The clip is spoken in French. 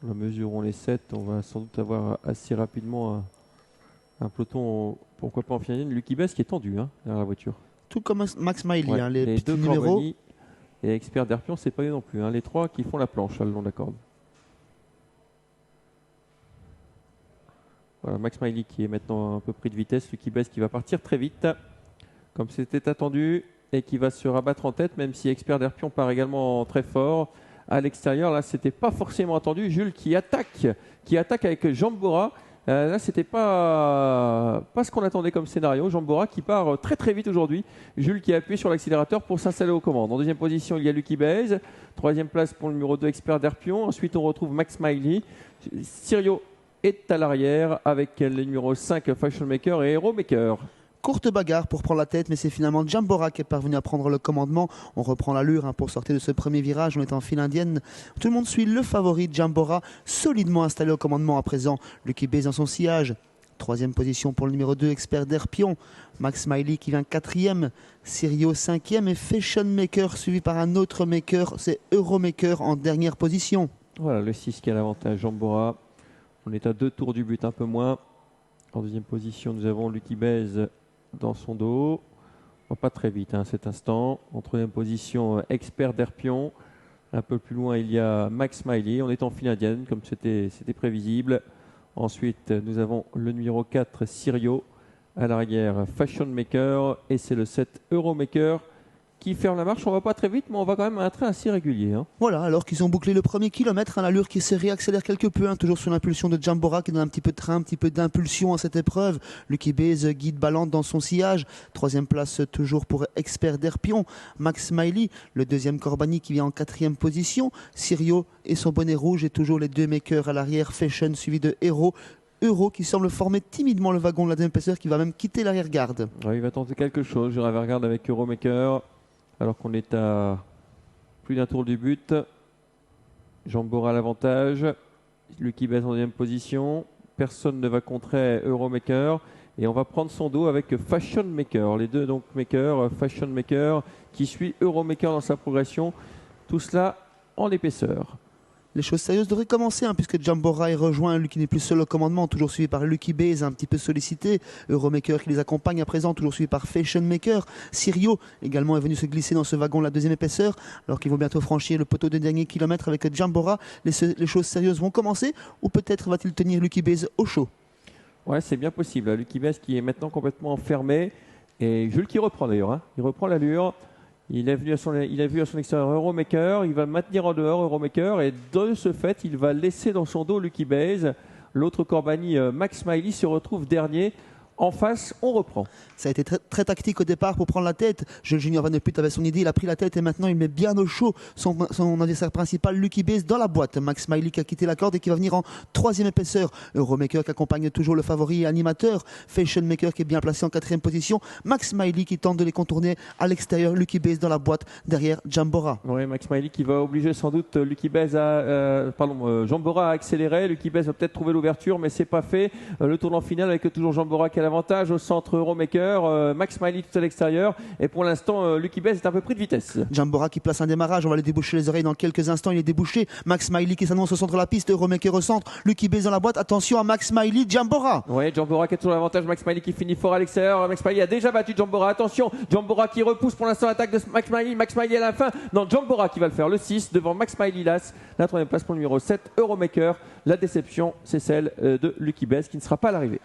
la mesure où on les 7, on va sans doute avoir assez rapidement un peloton, pourquoi pas en finale. Lucky Bess qui est tendu derrière la voiture. Tout comme Max Miley, Ouais, les les petits deux numéros. Corbani et Expert d'Herpion, c'est pas eux non plus. Les trois qui font la planche le long de la corde. Voilà, Max Miley qui est maintenant un peu pris de vitesse. Lucky Bess qui va partir très vite, comme c'était attendu, et qui va se rabattre en tête, même si Expert d'Herpion part également très fort. À l'extérieur, là, c'était pas forcément attendu. Jules qui attaque avec Jambora. Là, c'était pas ce qu'on attendait comme scénario. Jambora qui part très très vite aujourd'hui. Jules qui a appuyé sur l'accélérateur pour s'installer aux commandes. En deuxième position, il y a Lucky Base. Troisième place pour le numéro 2, Expert d'Herpion. Ensuite, on retrouve Max Miley. Sirio est à l'arrière avec le numéro 5, Fashion Maker et Hero Maker. Courte bagarre pour prendre la tête, mais c'est finalement Jambora qui est parvenu à prendre le commandement. On reprend l'allure pour sortir de ce premier virage. On est en file indienne. Tout le monde suit le favori Jambora, solidement installé au commandement à présent. Lucky Base dans son sillage. Troisième position pour le numéro 2, Expert d'Herpion. Max Miley qui vient quatrième. Sirio cinquième et Fashion Maker suivi par un autre maker. C'est Euromaker en dernière position. Voilà, le 6 qui a l'avantage, Jambora. On est à 2 tours du but, un peu moins. En deuxième position, nous avons Lucky Base dans son dos. Pas très vite à cet instant. En troisième position, Expert d'Herpion. Un peu plus loin, il y a Max Miley. On est en file indienne, comme c'était prévisible. Ensuite, nous avons le numéro 4, Sirio. À l'arrière, Fashion Maker. Et c'est le 7, Euromaker qui ferme la marche. On va pas très vite, mais on va quand même à un train assez régulier. Voilà, alors qu'ils ont bouclé le premier kilomètre, l'allure qui se réaccélère quelque peu, toujours sous l'impulsion de Jambora qui donne un petit peu de train, un petit peu d'impulsion à cette épreuve. Lucky Base guide Ballante dans son sillage. Troisième place toujours pour Expert d'Herpion. Max Miley, le deuxième Corbani qui vient en quatrième position. Sirio et son bonnet rouge et toujours les deux makers à l'arrière. Fashion suivi de Hero. Euro qui semble former timidement le wagon de la deuxième épaisseur qui va même quitter l'arrière-garde. Ouais, il va tenter quelque chose. Je regarde avec Euromaker. Alors qu'on est à plus d'un tour du but. Jambora à l'avantage. Lucky Base en deuxième position. Personne ne va contrer Euromaker. Et on va prendre son dos avec Fashion Maker. Les deux donc makers, Fashion Maker qui suit Euromaker dans sa progression. Tout cela en épaisseur. Les choses sérieuses devraient commencer puisque Jambora est rejoint, lui qui n'est plus seul au commandement, toujours suivi par Lucky Base, un petit peu sollicité. Euromaker qui les accompagne à présent, toujours suivi par Fashion Maker. Sirio également est venu se glisser dans ce wagon de la deuxième épaisseur, alors qu'ils vont bientôt franchir le poteau des derniers kilomètres avec Jambora. Les choses sérieuses vont commencer, ou peut-être va-t-il tenir Lucky Base au chaud? Ouais, c'est bien possible. Lucky Base qui est maintenant complètement fermé. Et Jules qui reprend d'ailleurs. Il reprend l'allure. Il a vu à son extérieur Euromaker, il va maintenir en dehors Euromaker et de ce fait, il va laisser dans son dos Lucky Base. L'autre Corbani, Max Miley, se retrouve dernier. En face, on reprend. Ça a été très tactique au départ pour prendre la tête. Jules Junior Van de Put avait son idée, il a pris la tête et maintenant il met bien au chaud son adversaire principal, Lucky Base, dans la boîte. Max Miley qui a quitté la corde et qui va venir en troisième épaisseur. Euromaker qui accompagne toujours le favori et animateur. Fashion Maker qui est bien placé en quatrième position. Max Miley qui tente de les contourner à l'extérieur. Lucky Base dans la boîte derrière Jambora. Oui, Max Miley qui va obliger sans doute Jambora à accélérer. Lucky Base va peut-être trouver l'ouverture, mais c'est pas fait. Le tournant final avec toujours Jambora qui a l'avantage au centre Euromaker, Max Miley tout à l'extérieur et pour l'instant Lucky Base est un peu pris de vitesse. Jambora qui place un démarrage, on va lui déboucher les oreilles dans quelques instants, il est débouché. Max Miley qui s'annonce au centre de la piste, Euromaker au centre, Lucky Base dans la boîte, attention à Max Miley, Jambora. Oui, Jambora qui a toujours l'avantage, Max Miley qui finit fort à l'extérieur, Max Miley a déjà battu Jambora, attention, Jambora qui repousse pour l'instant l'attaque de Max Miley à la fin, non, Jambora qui va le faire, le 6 devant Max Miley Las, la troisième place pour le numéro 7, Euromaker. La déception c'est celle de Lucky Base qui ne sera pas à l'arrivée.